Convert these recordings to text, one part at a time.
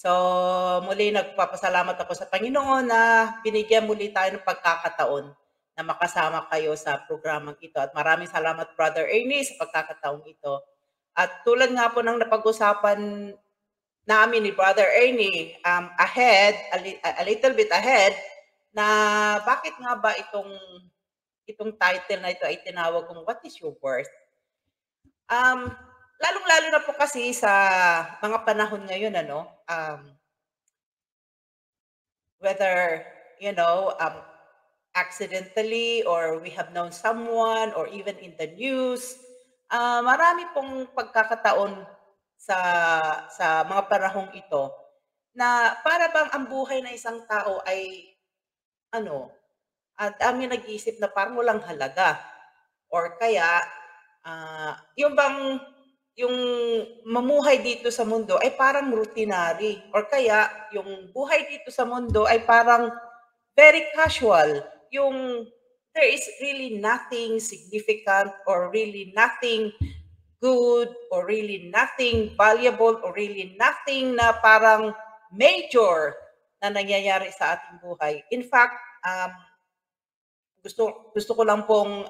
So, muli nagpapasalamat ako sa Panginoon na binigyan muli tayo ng pagkakataon na makasama kayo sa programang ito. At maraming salamat, Brother Ernie, sa pagkakataong ito. At tulad nga po ng napag-usapan namin ni Brother Ernie a little bit ahead, na bakit nga ba itong title na ito ay tinawag kong What is Your Worth? Lalong-lalo na po kasi sa mga panahon ngayon, whether, accidentally or we have known someone or even in the news, marami pong pagkakataon sa mga panahong ito na para bang ang buhay ng isang tao ay ano, at dami nag-iisip na parang walang halaga or kaya, yung bang yung mamuhay dito sa mundo ay parang routinary or kaya yung buhay dito sa mundo ay parang very casual, yung there is really nothing significant or really nothing good or really nothing valuable or really nothing na parang major na nangyayari sa ating buhay. In fact, gusto ko lang pong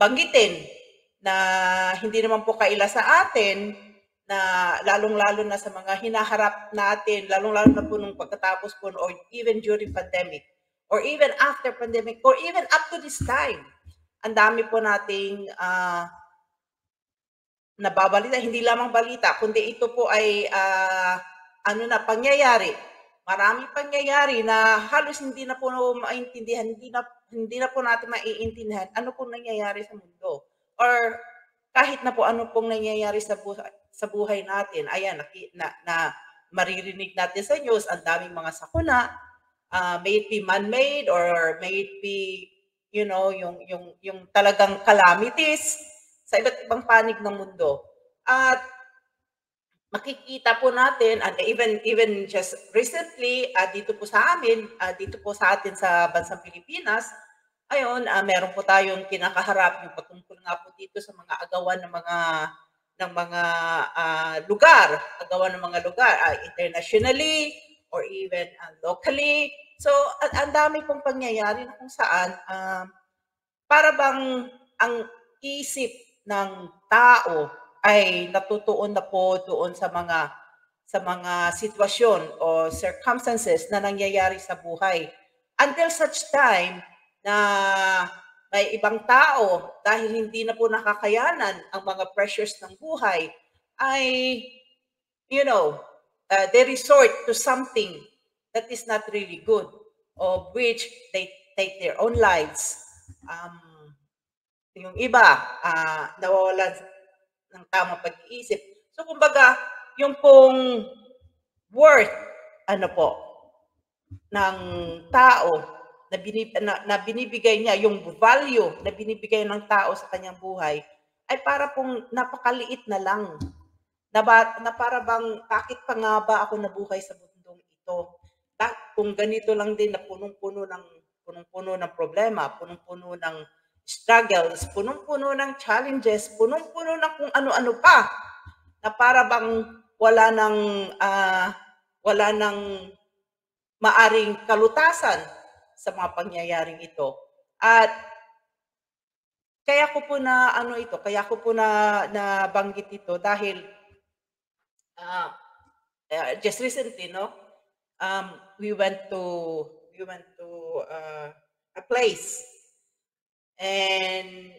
banggitin na hindi naman po kaila sa atin na lalong-lalo na sa mga hinaharap natin, lalong-lalo na po nung pagkatapos po or even during pandemic or even after pandemic or even up to this time. Ang dami po nating nababalita, hindi lamang balita, kundi ito po ay pangyayari. Maraming pangyayari na halos hindi na po maintindihan, hindi na po natin maiintindihan ano pong nangyayari sa mundo. Or kahit na po ano pong nangyayari sa buhay natin. Ayan, na maririnig natin sa news, ang daming mga sakuna, may it be man-made or may it be, yung talagang calamities sa iba't ibang panig ng mundo. At makikita po natin and even just recently dito po sa amin, dito po sa atin sa bansang Pilipinas, ayun, meron po tayong kinakaharap yung patungkol nga po dito sa mga agawan ng mga lugar, internationally or even locally. So, ang dami pong pangyayari na kung saan para bang ang isip ng tao ay natutuon na po doon sa mga sitwasyon o circumstances na nangyayari sa buhay. Until such time na may ibang tao dahil hindi na po nakakayanan ang mga pressures ng buhay ay, they resort to something that is not really good, of which they take their own lives. Yung iba, nawawalan ng tamang pag-iisip. So, kumbaga, yung pong worth, ng tao na binibigay niya, yung value na binibigay ng tao sa kanyang buhay, ay para pong napakaliit na lang. Na para bang, bakit pa nga ba ako nabuhay sa mundong ito? Kung ganito lang din na punong-puno ng problema, punong-puno ng struggles, punong-puno ng challenges, punong-puno ng kung ano-ano pa, na para bang wala nang maaring kalutasan sa mga pangyayaring ito. At kaya ko po nabanggit ito dahil just recently, we went to a place, and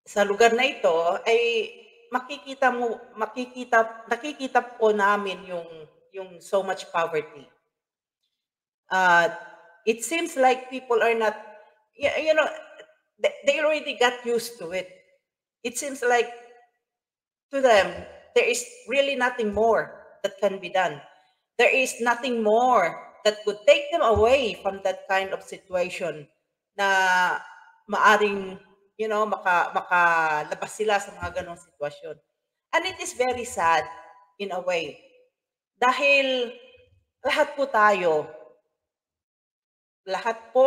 sa lugar na ito ay nakikita po namin yung so much poverty. It seems like people are not, they already got used to it. It seems like to them, there is really nothing more that can be done. There is nothing more that could take them away from that kind of situation na maaring, makalabas sila sa mga ganong sitwasyon. And it is very sad in a way. Dahil lahat po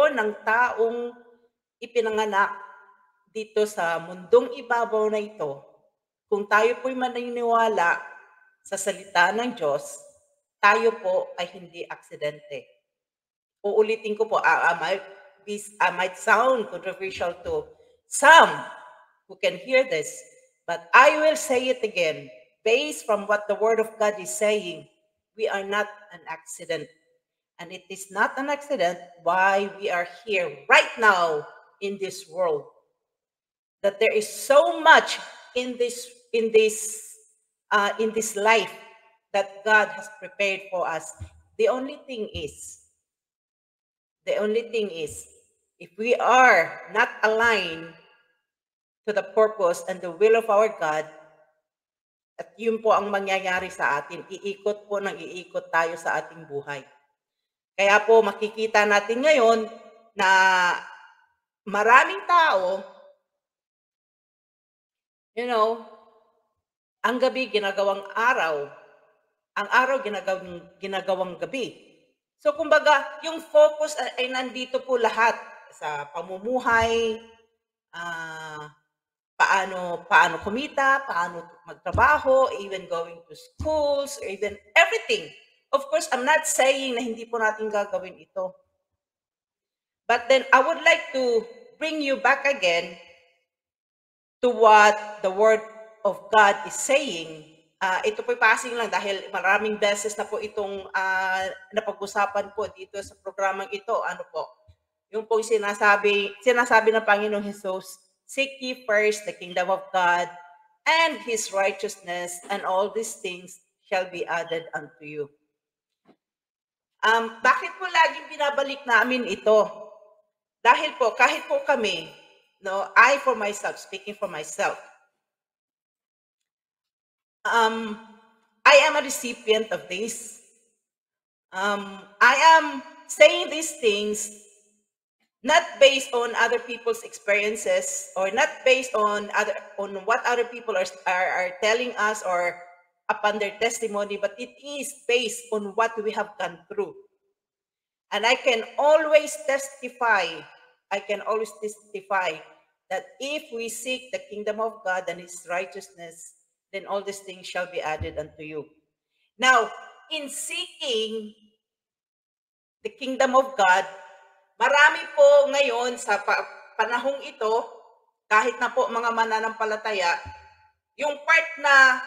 ng taong ipinanganak dito sa mundong ibabaw na ito, kung tayo po'y maniniwala sa salita ng Diyos, tayo po ay hindi aksidente. Uulitin ko po, I might sound controversial to some who can hear this, but I will say it again. Based from what the Word of God is saying, we are not an accident. And it is not an accident why we are here right now in this world. That there is so much in this life that God has prepared for us. The only thing is, if we are not aligned to the purpose and the will of our God, at yun po ang mangyayari sa atin, iikot tayo sa ating buhay. Kaya po makikita natin ngayon na maraming tao, ang gabi ginagawang araw, ang araw ginagawang gabi. So kumbaga, yung focus ay nandito po lahat sa pamumuhay, paano kumita, paano magtrabaho, even going to schools, or even everything. Of course, I'm not saying na hindi po natin gagawin ito. But then I would like to bring you back again to what the Word of God is saying. Ito po'y passing lang dahil maraming beses na po itong napag-usapan po dito sa programang ito. Ano po? Yung pong sinasabi ng Panginoong Jesus, seek ye first the kingdom of God and His righteousness, and all these things shall be added unto you. Bakit po laging binabalik namin ito? Dahil po, kahit po kami, I for myself, speaking for myself, I am a recipient of this. I am saying these things not based on other people's experiences, or not based on what other people are telling us or upon their testimony, but it is based on what we have gone through. And I can always testify that if we seek the kingdom of God and His righteousness, then all these things shall be added unto you. Now, in seeking the kingdom of God, marami po ngayon sa panahong ito, kahit na po mga mananampalataya, yung part na,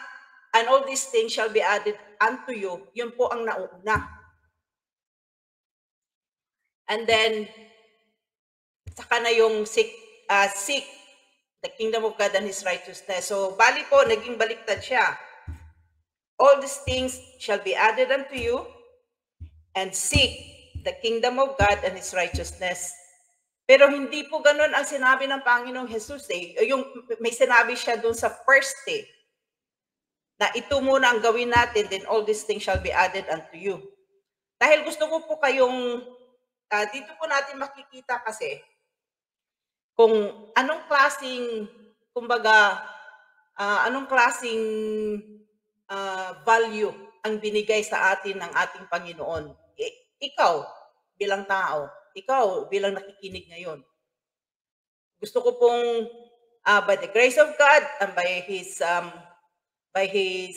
and all these things shall be added unto you, yun po ang nauuna. And then, saka na yung seek the kingdom of God and His righteousness. So, bali po, naging baliktad siya. All these things shall be added unto you, and seek the kingdom of God and His righteousness. Pero hindi po ganun ang sinabi ng Panginoong Jesus Yung may sinabi siya dun sa first na ito muna ang gawin natin, then all these things shall be added unto you. Dahil gusto ko po kayong, dito po natin makikita kasi, kung anong klaseng, value ang binigay sa atin ng ating Panginoon. Ikaw bilang tao, ikaw bilang nakikinig ngayon. Gusto ko pong by the grace of God and by His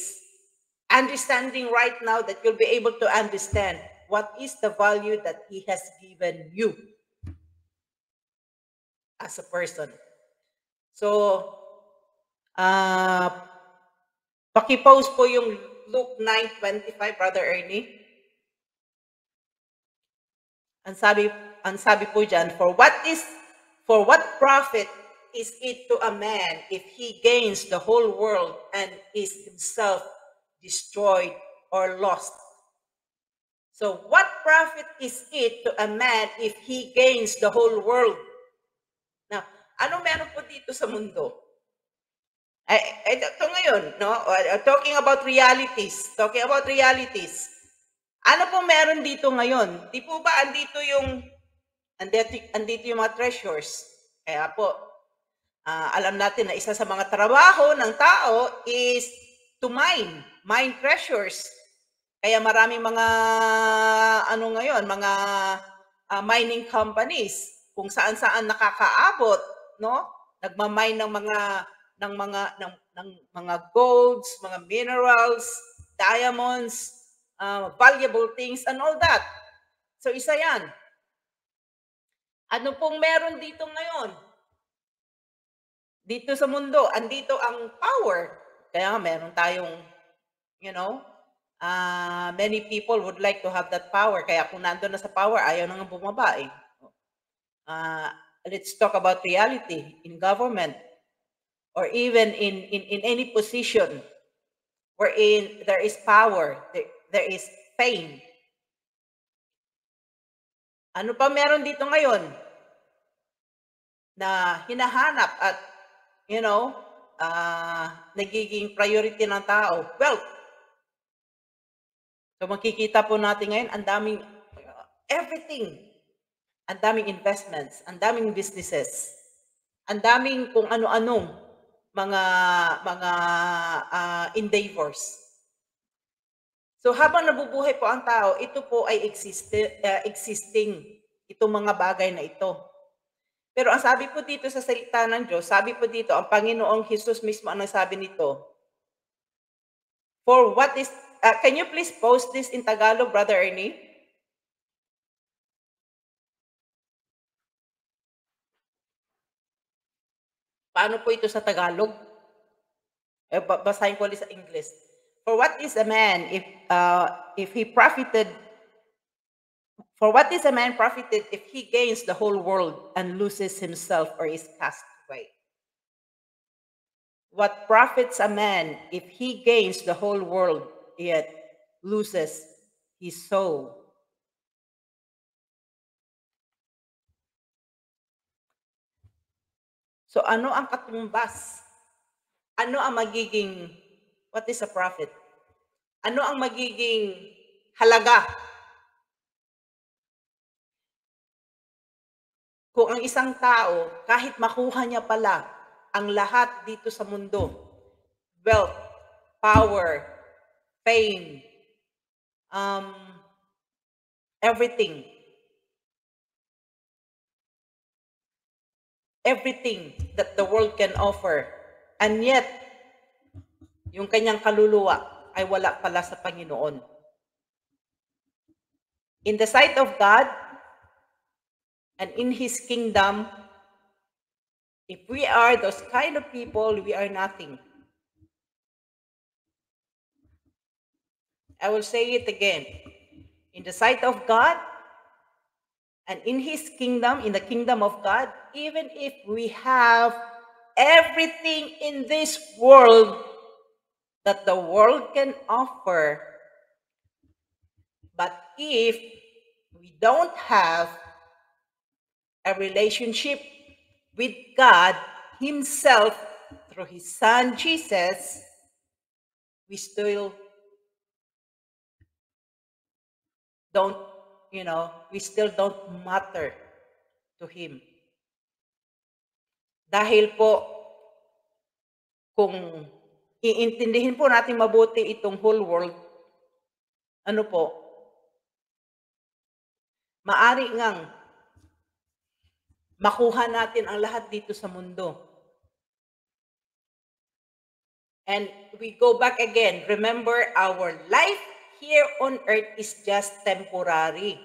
understanding right now, that you'll be able to understand what is the value that He has given you as a person. So, paki-post po yung Luke 9:25, Brother Ernie. Ang sabi po dyan, for what profit is it to a man if he gains the whole world and is himself destroyed or lost? So, what profit is it to a man if he gains the whole world? Now, ano meron po dito sa mundo? Ito ngayon, talking about realities. Ano po meron dito ngayon? Di po ba andito yung mga treasures? Kaya po, alam natin na isa sa mga trabaho ng tao is to mine treasures. Kaya maraming mga mga mining companies kung saan-saan nakakaabot, nagma-mine ng mga golds, mga minerals, diamonds, valuable things, and all that. So isa yan. Ano pong meron dito ngayon? Dito sa mundo, andito ang power. Kaya nga meron tayong, you know, many people would like to have that power. Kaya kung nandun na sa power, ayaw na nga bumaba eh. Let's talk about reality in government or even in any position wherein there is power, there is fame. Ano pa meron dito ngayon na hinahanap at, you know, nagiging priority ng tao? Wealth. So makikita po natin ngayon, ang daming, everything. Ang daming investments, ang daming businesses, ang daming kung ano-anong mga endeavors. So habang nabubuhay po ang tao, ito po ay existing itong mga bagay na ito. Pero ang sabi po dito sa salita ng Diyos, sabi po dito, ang Panginoong Jesus mismo ang nagsabi nito, for what is, can you please post this in Tagalog, Brother Ernie? Paano po ito sa Tagalog? Basahin ko ulit sa English. For what is a man if he profited? For what is a man profited if he gains the whole world and loses himself or is cast away? What profits a man if he gains the whole world yet loses his soul? So ano ang katumbas? Ano ang magiging, what is a profit? Ano ang magiging halaga? Kung ang isang tao, kahit makuha niya pala ang lahat dito sa mundo, wealth, power, fame, everything that the world can offer, and yet, yung kanyang kaluluwa ay wala pala sa Panginoon. In the sight of God, and in His kingdom, if we are those kind of people, we are nothing. I will say it again. In the sight of God, and in His kingdom, in the kingdom of God, even if we have everything in this world that the world can offer, but if we don't have a relationship with God Himself through His Son Jesus, we still don't, we still don't matter to Him. Dahil po, kung iintindihin po natin mabuti itong whole world, ano po, maari ngang makuha natin ang lahat dito sa mundo. And we go back again. Remember, our life here on earth is just temporary.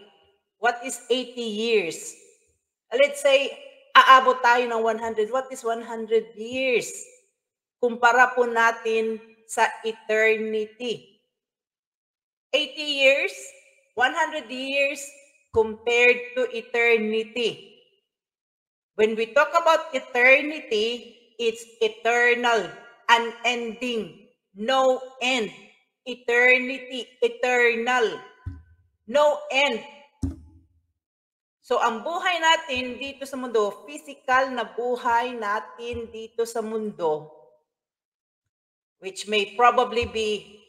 What is 80 years? Let's say, aabot tayo ng 100. What is 100 years? Kumpara po natin sa eternity. 80 years, 100 years compared to eternity. When we talk about eternity, it's eternal, unending, no end. Eternity, eternal, no end. So ang buhay natin dito sa mundo, physical na buhay natin dito sa mundo, which may probably be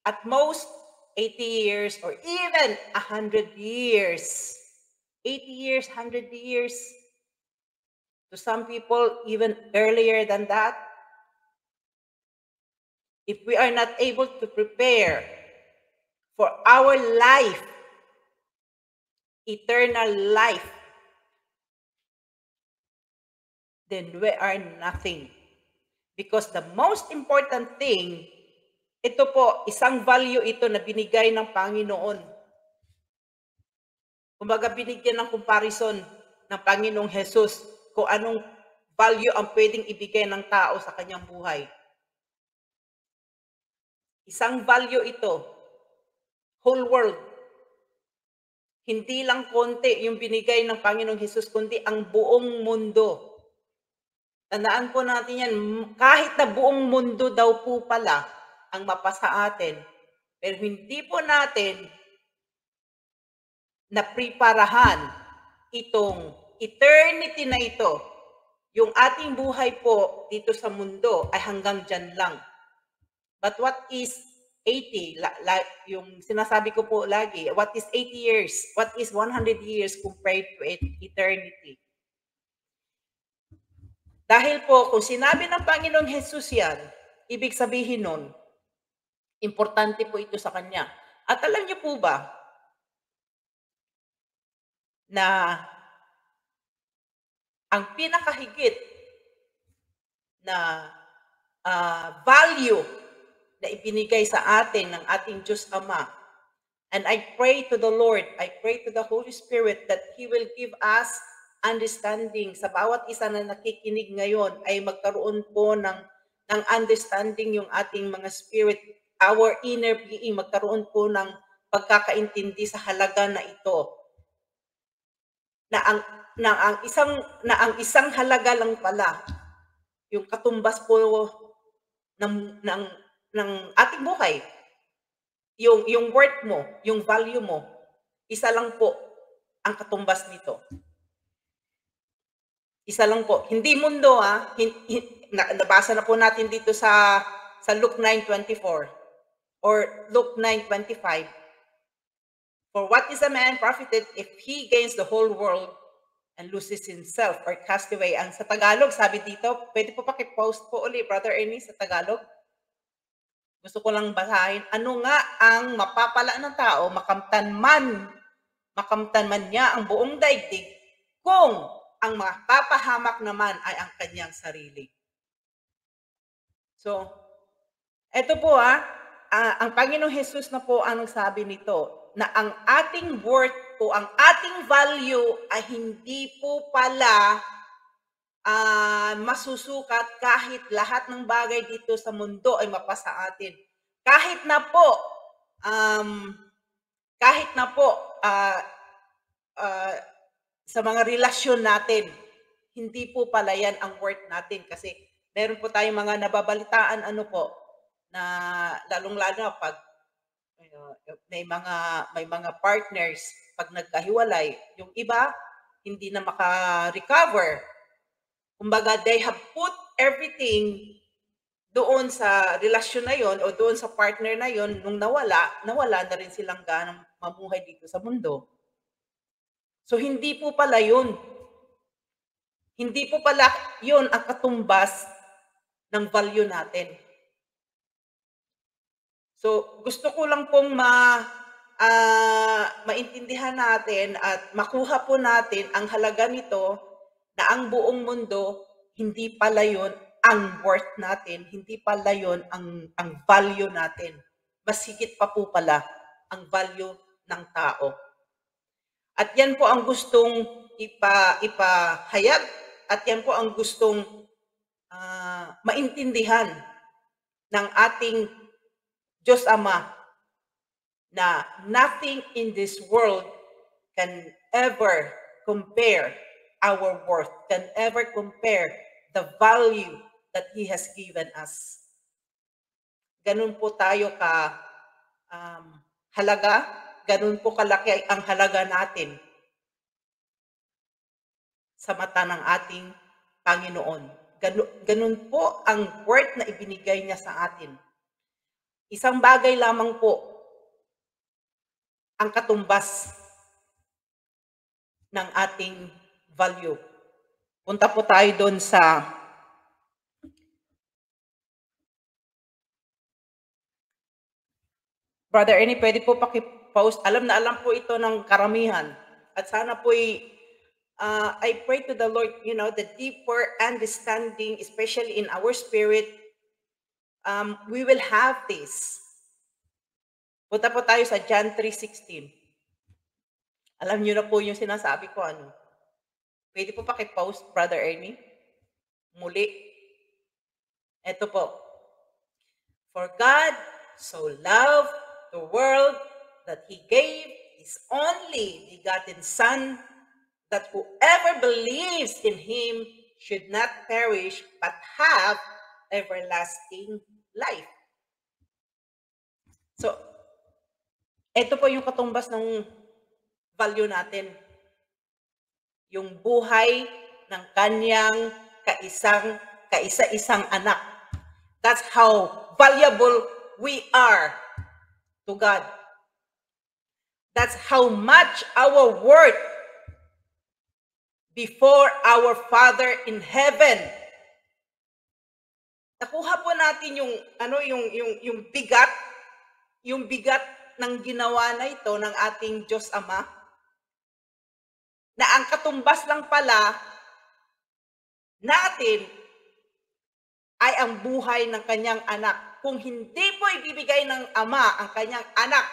at most 80 years or even 100 years. 80 years, 100 years. To some people, even earlier than that. If we are not able to prepare for our life, eternal life, then we are nothing. Because the most important thing Ito po, isang value ito na binigay ng Panginoon. Kumbaga binigyan ng comparison ng Panginoong Jesus kung anong value ang pwedeng ibigay ng tao sa kanyang buhay. Isang value ito, whole world. Hindi lang konti yung binigay ng Panginoong Jesus, kundi ang buong mundo. Tandaan po natin yan, kahit na buong mundo daw po pala ang mapasa atin, pero hindi po natin napreparahan itong eternity na ito. Yung ating buhay po dito sa mundo ay hanggang dyan lang. But what is 80? Yung sinasabi ko po lagi, what is 80 years? What is 100 years compared to eternity? Dahil po, kung sinabi ng Panginoong Jesus yan, ibig sabihin nun, importante po ito sa Kanya. At alam niyo po ba, na ang pinakahigit na value na ibinigay sa atin ng ating Diyos Ama. And I pray to the Lord, I pray to the Holy Spirit that He will give us understanding. Sa bawat isa na nakikinig ngayon ay magkaroon po ng understanding yung ating mga spirit, our inner being, magkaroon po ng pagkakaintindi sa halaga na ito. Na ang isang halaga lang pala yung katumbas po ng ating buhay. Yung worth mo, yung value mo, isa lang po ang katumbas nito. Isa lang po. Hindi mundo nabasa na po natin dito sa Luke 9:24 or Luke 9:25. For what is a man profited if he gains the whole world and loses himself or cast away? Ang sa Tagalog, sabi dito, pwede po paki-post po ulit, Brother Ernie, sa Tagalog. Gusto ko lang basahin. Ano nga ang mapapala ng tao, makamtan man niya ang buong daigdig, kung ang mapapahamak naman ay ang kanyang sarili. So, eto po ang Panginoong Jesus na po ang nagsabi nito, na ang ating worth o ang ating value ay hindi po pala masusukat kahit lahat ng bagay dito sa mundo ay mapasa atin. Kahit na po sa mga relasyon natin, hindi po pala yan ang worth natin. Kasi meron po tayong mga nababalitaan na lalong-lalo na pag may mga partners pag nagkahiwalay, yung iba hindi na maka-recover. Kumbaga, they have put everything doon sa relasyon na yon o doon sa partner na yon. Nung nawala na rin silang ganang mamuhay dito sa mundo. So, hindi po pala yun. Hindi po pala yun ang katumbas ng value natin. So, gusto ko lang pong maintindihan natin at makuha po natin ang halaga nito, na ang buong mundo, hindi pala yun ang worth natin, hindi pala yun ang value natin. Mas higit pa po pala ang value ng tao. At yan po ang gustong ipahayag, at yan po ang gustong maintindihan ng ating Diyos Ama, na nothing in this world can ever compare our worth, can ever compare the value that He has given us. Ganun po tayo halaga, ganun po kalaki ang halaga natin sa mata ng ating Panginoon. Ganun po ang worth na ibinigay niya sa atin. Isang bagay lamang po ang katumbas ng ating value. Punta po tayo doon sa Brother Ernie, pwede po paki-post. Alam po ito ng karamihan. At sana po I pray to the Lord, the deeper understanding, especially in our spirit, we will have this. Punta po tayo sa John 3:16. Alam niyo na po yung sinasabi ko ano. Puwede po paki-post, Brother Ernie? Muli. Eto po. For God so loved the world that He gave His only begotten Son, that whoever believes in Him should not perish but have everlasting life. So, ito po yung katumbas ng value natin. Yung buhay ng kanyang kaisa-isang anak. That's how valuable we are to God. That's how much our worth before our Father in heaven. Nakuha po natin yung bigat ng ginawa na ito ng ating Diyos Ama, na ang katumbas lang pala natin ay ang buhay ng kanyang anak. Kung hindi po ibibigay ng Ama ang kanyang anak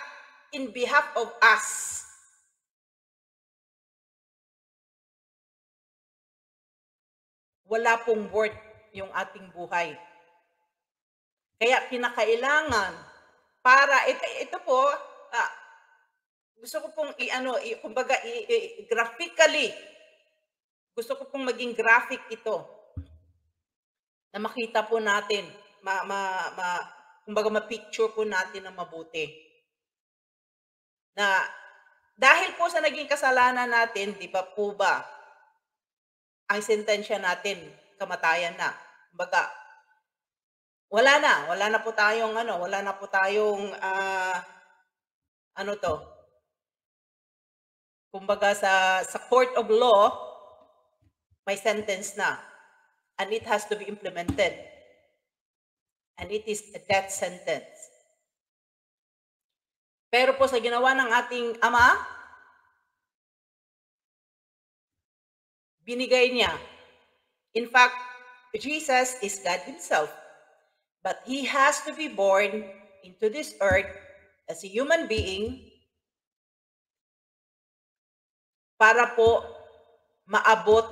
in behalf of us, wala pong worth yung ating buhay. Kaya kinakailangan para ito po, gusto ko pong kumbaga graphically, gusto ko pong maging graphic ito na makita po natin, kumbaga ma-picture po natin na mabuti. Na dahil po sa naging kasalanan natin, di ba po ba, ang sentensya natin, kamatayan na. Kumbaga, wala na po tayong kumbaga sa court of law, may sentence na. And it has to be implemented. And it is a death sentence. Pero po sa ginawa ng ating Ama, binigay niya. In fact, Jesus is God Himself. But He has to be born into this earth as a human being para po maabot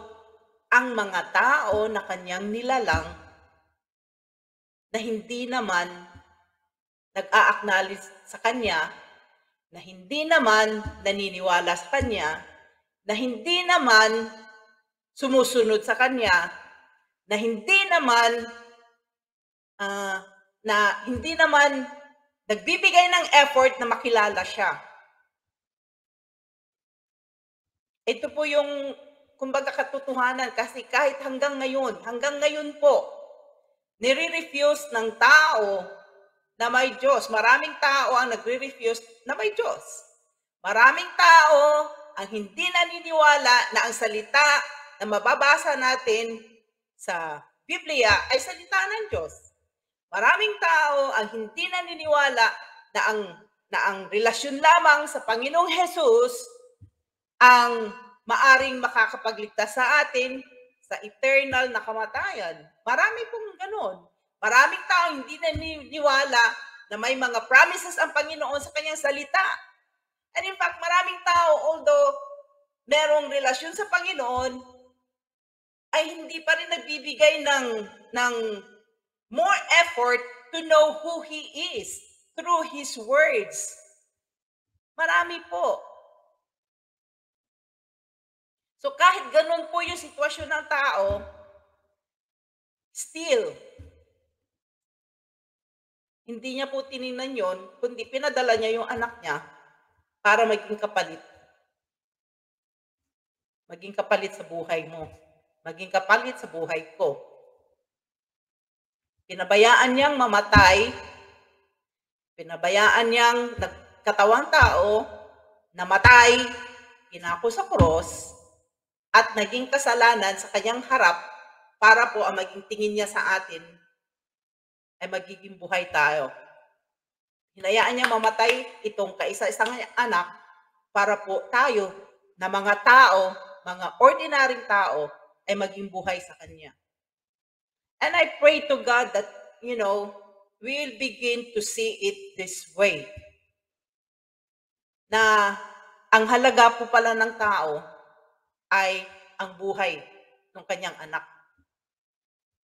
ang mga tao na kanyang nilalang na hindi naman nag-a-acknowledge sa kanya, na hindi naman naniniwala sa kanya, na hindi naman sumusunod sa kanya, na hindi naman nagbibigay ng effort na makilala siya. Ito po yung kumbaga katotohanan, kasi kahit hanggang ngayon po, nire-refuse ng tao na may Diyos. Maraming tao ang nagre-refuse na may Diyos. Maraming tao ang hindi naniniwala na ang salita na mababasa natin sa Biblia ay salita ng Diyos. Maraming tao ang hindi naniniwala na ang relasyon lamang sa Panginoong Hesus ang maaring makakapagligtas sa atin sa eternal na kamatayan. Marami pong ganon. Maraming tao hindi naniniwala na may mga promises ang Panginoon sa kanyang salita. And in fact, maraming tao, although merong relasyon sa Panginoon, ay hindi pa rin nagbibigay ng more effort to know who He is through His words. Marami po. So kahit ganun po yung sitwasyon ng tao, still, hindi niya po tiningnan yon, kundi pinadala niya yung anak niya para maging kapalit. Maging kapalit sa buhay mo. Maging kapalit sa buhay ko. Pinabayaan niyang mamatay, pinabayaan niyang nagkatawang tao, namatay, pinako sa cross, at naging kasalanan sa kanyang harap para po ang maging tingin niya sa atin ay magiging buhay tayo. Hinayaan niya mamatay itong kaisa-isang anak para po tayo na mga tao, mga ordinaryong tao, ay maging buhay sa Kanya. And I pray to God that, will begin to see it this way. Na ang halaga po pala ng tao ay ang buhay ng kanyang anak.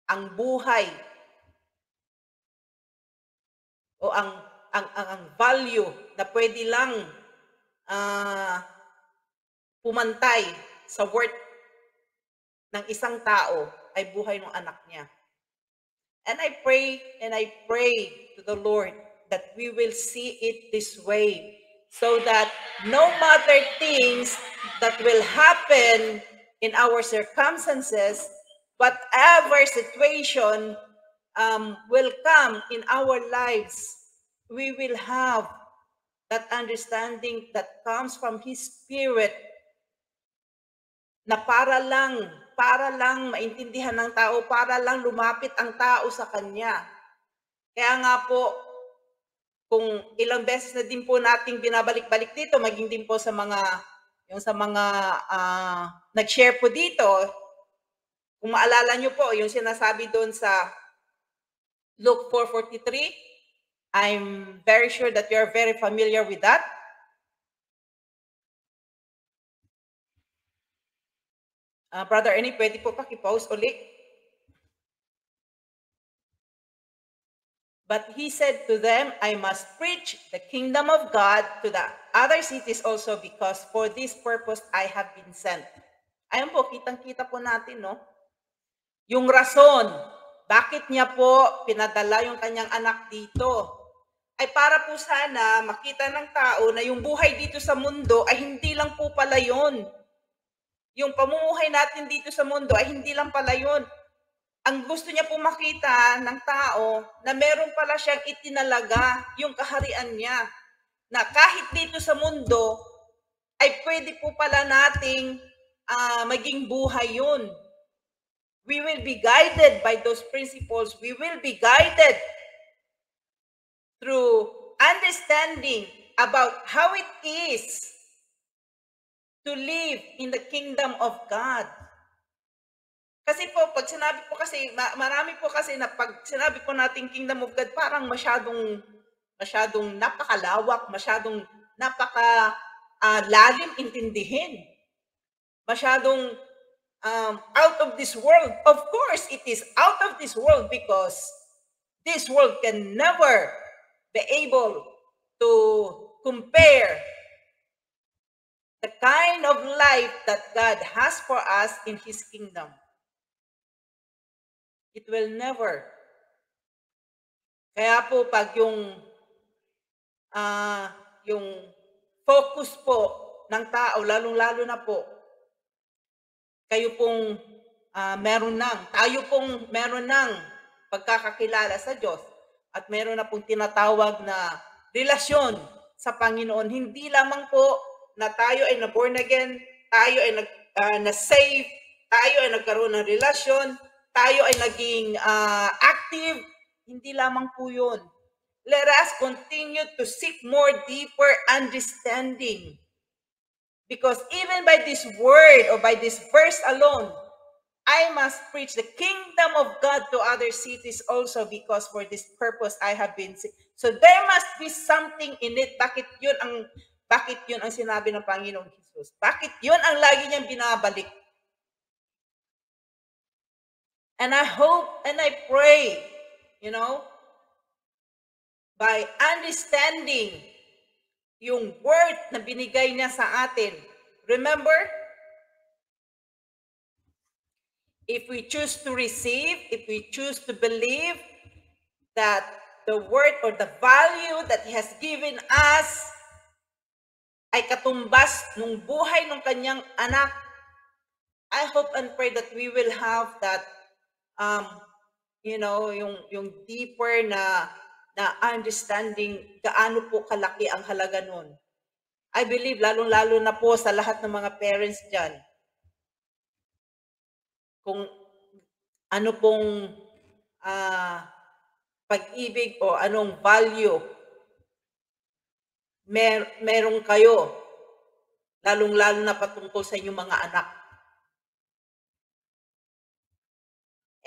Ang buhay o ang value na pwede lang pumantay sa worth ng isang tao ay buhay ng anak niya. And I pray to the Lord that we will see it this way, so that no matter things that will happen in our circumstances, whatever situation will come in our lives, we will have that understanding that comes from His Spirit, na para lang maintindihan ng tao, para lang lumapit ang tao sa Kanya. Kaya nga po, kung ilang beses na din po nating binabalik-balik dito, maging din po sa mga nag-share po dito, kung maalala nyo po, yung sinasabi doon sa Luke 4:43, I'm very sure that you're very familiar with that. Brother Ernie, pwede po paki-post ulit. But he said to them, I must preach the kingdom of God to the other cities also, because for this purpose I have been sent. Ayun po, kitang-kita po natin, no? Yung rason, bakit niya po pinadala yung kanyang anak dito, ay para po sana makita ng tao na yung buhay dito sa mundo ay hindi lang po pala yun. Yung pamumuhay natin dito sa mundo ay hindi lang pala yun. Ang gusto niya po makita ng tao na meron pala siyang itinalaga, yung kaharian niya, na kahit dito sa mundo ay pwede po pala nating maging buhay yun. We will be guided by those principles. We will be guided through understanding about how it is to live in the kingdom of God. Kasi po, pag sinabi po kasi, marami po kasi na pag sinabi po natin kingdom of God, parang masyadong napakalawak, masyadong lalim intindihin. Masyadong out of this world. Of course, it is out of this world, because this world can never be able to compare the kind of life that God has for us in His kingdom. It will never. Kaya po pag yung focus po ng tao, lalong-lalo na po, tayo pong meron ng pagkakakilala sa Diyos, at meron na pong tinatawag na relasyon sa Panginoon. Hindi lamang po na tayo ay na-born again, tayo ay na-save, tayo ay nagkaroon ng relasyon, tayo ay naging active. Hindi lamang po yun. Let us continue to seek more deeper understanding. Because even by this word or by this verse alone, I must preach the kingdom of God to other cities also, because for this purpose I have been sent. So there must be something in it. Bakit yun ang sinabi ng Panginoong Jesus? Bakit yun ang lagi niyang binabalik? And I hope and I pray, by understanding yung word na binigay niya sa atin. Remember, if we choose to receive, if we choose to believe that the word or the value that He has given us ay katumbas ng buhay ng kanyang anak, I hope and pray that we will have that, yung deeper na understanding gaano po kalaki ang halaga nun. I believe, lalong-lalo na po sa lahat ng mga parents dyan, kung ano pong pag-ibig o anong value meron kayo, lalong-lalo na patungkol sa inyong mga anak.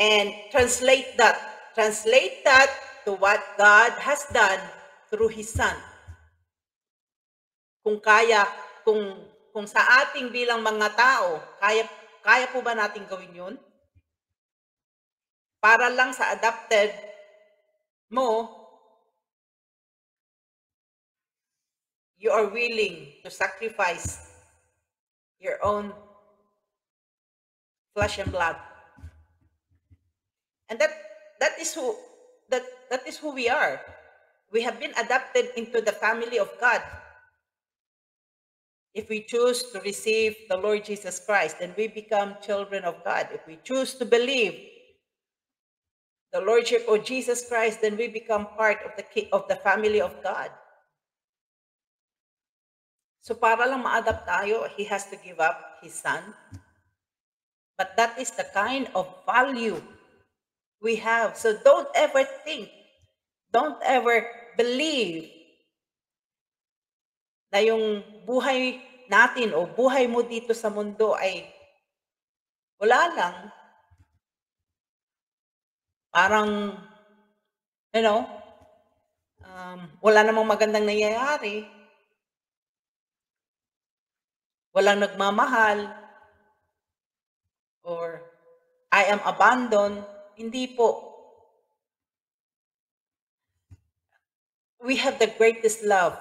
And translate that to what God has done through His Son. Kung sa ating bilang mga tao, kaya po ba natin gawin yun? Para lang sa adopted mo, you are willing to sacrifice your own flesh and blood. And that is who we are. We have been adopted into the family of God. If we choose to receive the Lord Jesus Christ, then we become children of God. If we choose to believe the Lordship of Jesus Christ, then we become part of the family of God. So para lang ma-adapt tayo, He has to give up His Son. But that is the kind of value we have. So don't ever believe na yung buhay natin o buhay mo dito sa mundo ay wala lang. Parang, wala namang magandang nangyayari. Walang nagmamahal. Or, I am abandoned. Hindi po. We have the greatest love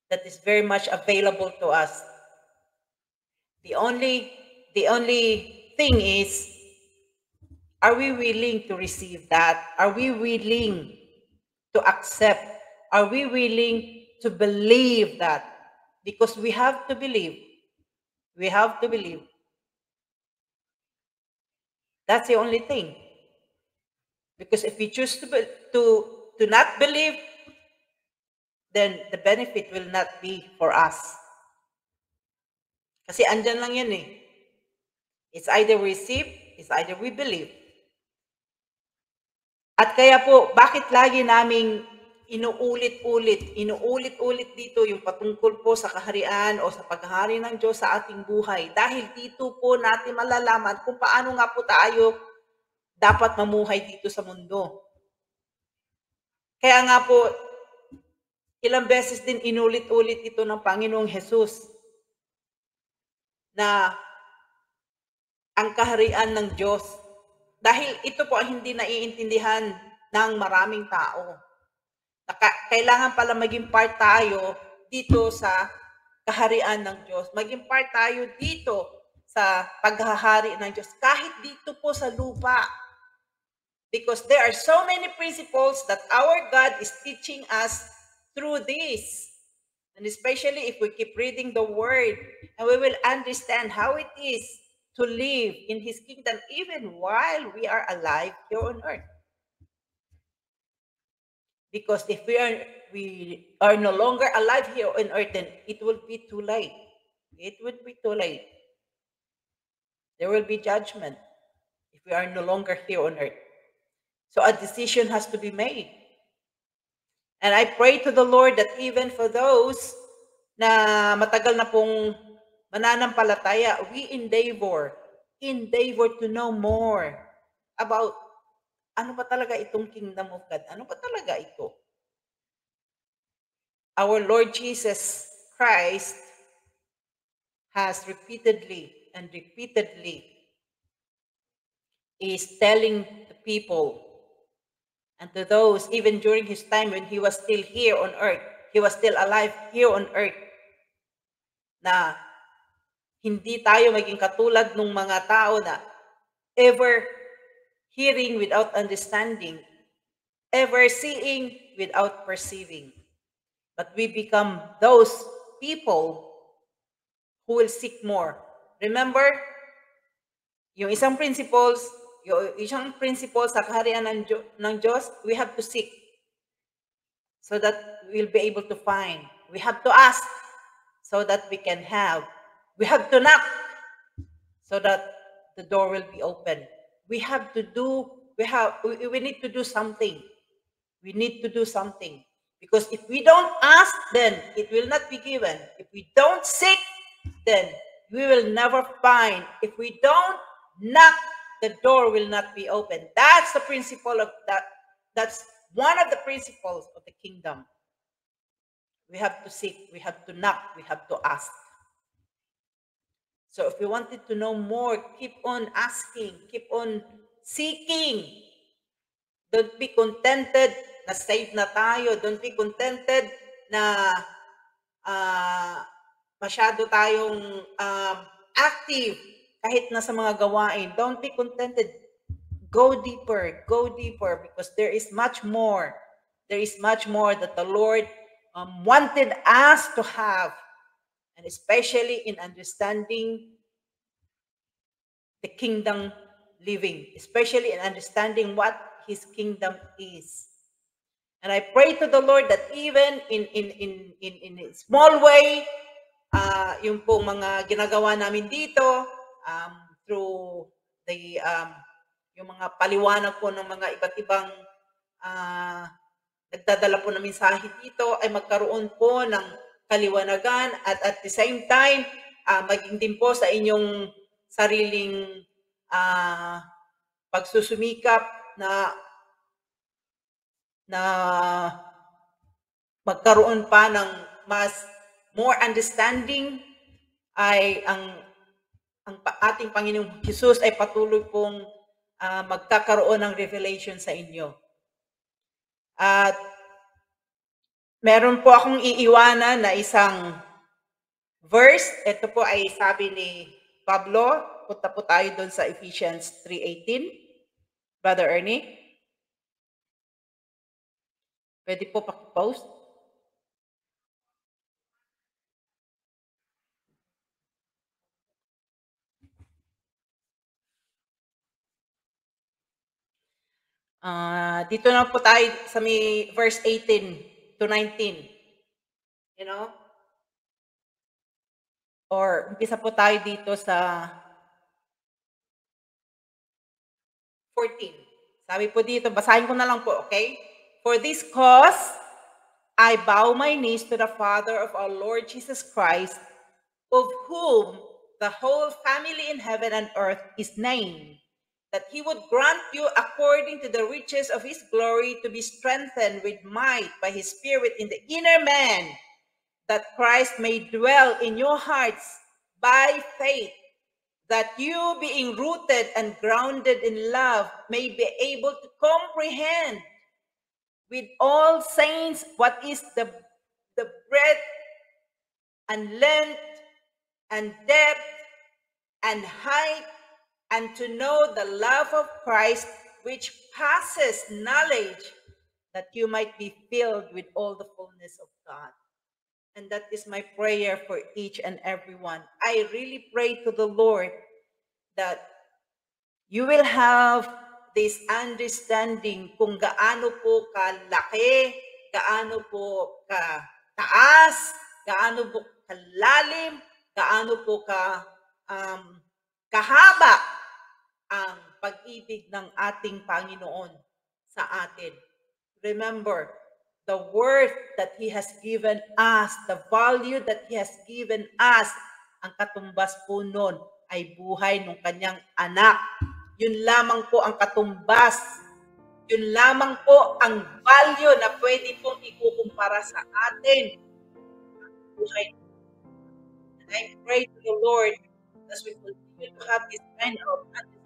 that is very much available to us. The only thing is, are we willing to receive that? Are we willing to accept? Are we willing to believe that? Because we have to believe. We have to believe. That's the only thing. Because if we choose to not believe, then the benefit will not be for us. Kasi andyan lang yan eh. It's either we receive, it's either we believe. At kaya po, bakit lagi naming inuulit-ulit dito yung patungkol po sa kaharian o sa paghahari ng Diyos sa ating buhay. Dahil dito po natin malalaman kung paano nga po tayo dapat mamuhay dito sa mundo. Kaya nga po, ilang beses din inulit-ulit ito ng Panginoong Jesus na ang kaharian ng Diyos. Dahil ito po ang hindi naiintindihan ng maraming tao. Kailangan pala maging part tayo dito sa kaharian ng Diyos. Maging part tayo dito sa paghahari ng Diyos. Kahit dito po sa lupa. Because there are so many principles that our God is teaching us through this. And especially if we keep reading the Word, and we will understand how it is to live in His kingdom even while we are alive here on earth. Because if we are no longer alive here on earth, then it will be too late. It would be too late. There will be judgment if we are no longer here on earth. So a decision has to be made. And I pray to the Lord that even for those na matagal na pong mananampalataya, we endeavor to know more about ano ba talaga itong kingdom of God? Ano ba talaga ito? Our Lord Jesus Christ has repeatedly is telling the people and to those, even during His time when He was still here on earth, He was still alive here on earth, na hindi tayo maging katulad ng mga tao na ever hearing without understanding, ever seeing without perceiving. But we become those people who will seek more. Remember, yung isang principle sa kaharian ng Diyos, we have to seek so that we'll be able to find. We have to ask so that we can have. We have to knock so that the door will be open. We need to do something. We need to do something. Because if we don't ask, then it will not be given. If we don't seek, then we will never find. If we don't knock, the door will not be open. That's the principle of that. That's one of the principles of the kingdom. We have to seek, we have to knock, we have to ask. So if you wanted to know more, keep on asking, keep on seeking. Don't be contented na save na tayo. Don't be contented na masyado tayong active kahit na sa mga gawain. Don't be contented. Go deeper because there is much more. There is much more that the Lord wanted us to have, and especially in understanding the kingdom living, especially in understanding what His kingdom is. And I pray to the Lord that even in a small way, yung pong mga ginagawa namin dito, through the yung mga paliwanag po ng mga iba't ibang nagdadala po ng mensahe dito ay magkaroon po ng kaliwanagan at the same time maging din po sa inyong sariling pagsusumikap na magkaroon pa ng more understanding, ay ang ating Panginoong Jesus ay patuloy pong magkakaroon ng revelation sa inyo. At meron po akong iiwanan na isang verse. Ito po ay sabi ni Pablo. Punta po tayo doon sa Ephesians 3:18. Brother Ernie? Pwede po paki-post? Dito na po tayo sa may verse 18 to 19. You know? Or umpisa po tayo dito sa 14. Sabi po dito, basahin ko na lang po, okay? For this cause, I bow my knees to the Father of our Lord Jesus Christ, of whom the whole family in heaven and earth is named, that He would grant you according to the riches of His glory to be strengthened with might by His Spirit in the inner man, that Christ may dwell in your hearts by faith, that you, being rooted and grounded in love, may be able to comprehend with all saints what is the breadth and length and depth and height, and to know the love of Christ which passes knowledge, that you might be filled with all the fullness of God. And that is my prayer for each and every one. I really pray to the Lord that you will have this understanding kung gaano po kalaki, gaano po kataas, gaano po kalalim, gaano po kahaba ang pag-ibig ng ating Panginoon sa atin. Remember, the worth that He has given us, the value that He has given us, ang katumbas po nun ay buhay ng kanyang anak. Yun lamang po ang katumbas. Yun lamang po ang value na pwede pong ikukumpara sa atin. Buhay. And I pray to the Lord as we continue to have this kind of understanding,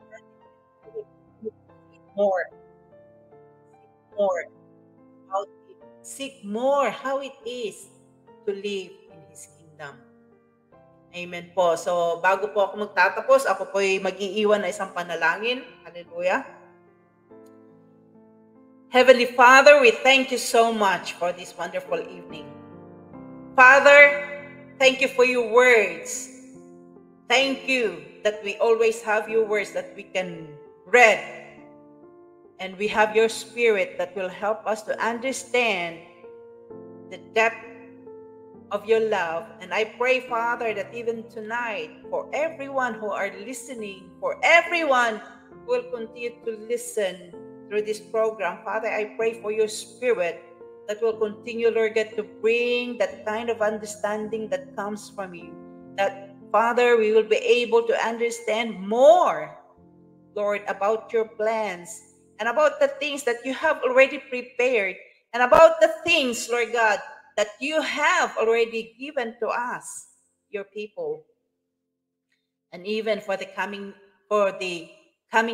seek more how it is to live in His kingdom. Amen po. So, bago po ako magtatapos, ako po ay mag-iiwan na isang panalangin. Hallelujah. Heavenly Father, we thank you so much for this wonderful evening. Father, thank you for your words. Thank you that we always have your words that we can read. And we have your Spirit that will help us to understand the depth of your love. And I pray, Father, that even tonight, for everyone who are listening, for everyone who will continue to listen through this program, Father, I pray for your Spirit that will continue, Lord God, to bring that kind of understanding that comes from you. That, Father, we will be able to understand more Lord, about your plans and about the things that you have already prepared and about the things, Lord God, that you have already given to us, your people, and even for the coming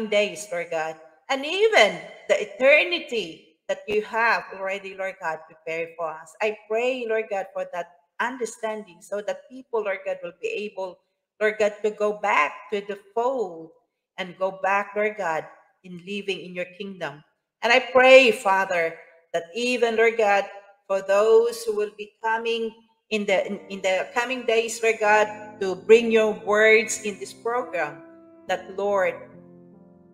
days, Lord God, and even the eternity that you have already, Lord God, prepared for us. I pray, Lord God, for that understanding so that people, Lord God, will be able, Lord God, to go back to the fold and go back, Lord God, in living in your kingdom. And I pray, Father, that even, Lord God, for those who will be coming in the coming days, Lord God, to bring your words in this program, that Lord,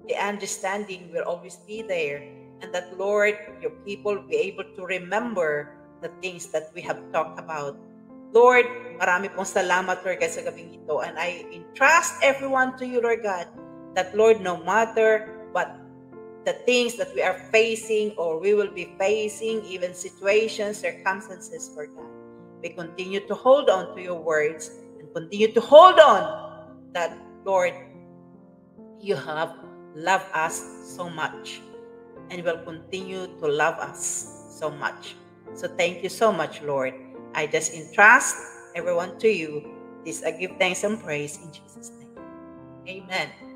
the understanding will always be there, and that Lord, your people will be able to remember the things that we have talked about. Lord, marami pong salamat, Lord God, sa gabing ito. And I entrust everyone to you, Lord God, that Lord, no matter what the things that we are facing or we will be facing, even situations, circumstances, Lord God, we continue to hold on to your words and continue to hold on that, Lord, you have loved us so much and will continue to love us so much. So thank you so much, Lord. I just entrust everyone to you. This I give thanks and praise in Jesus' name. Amen.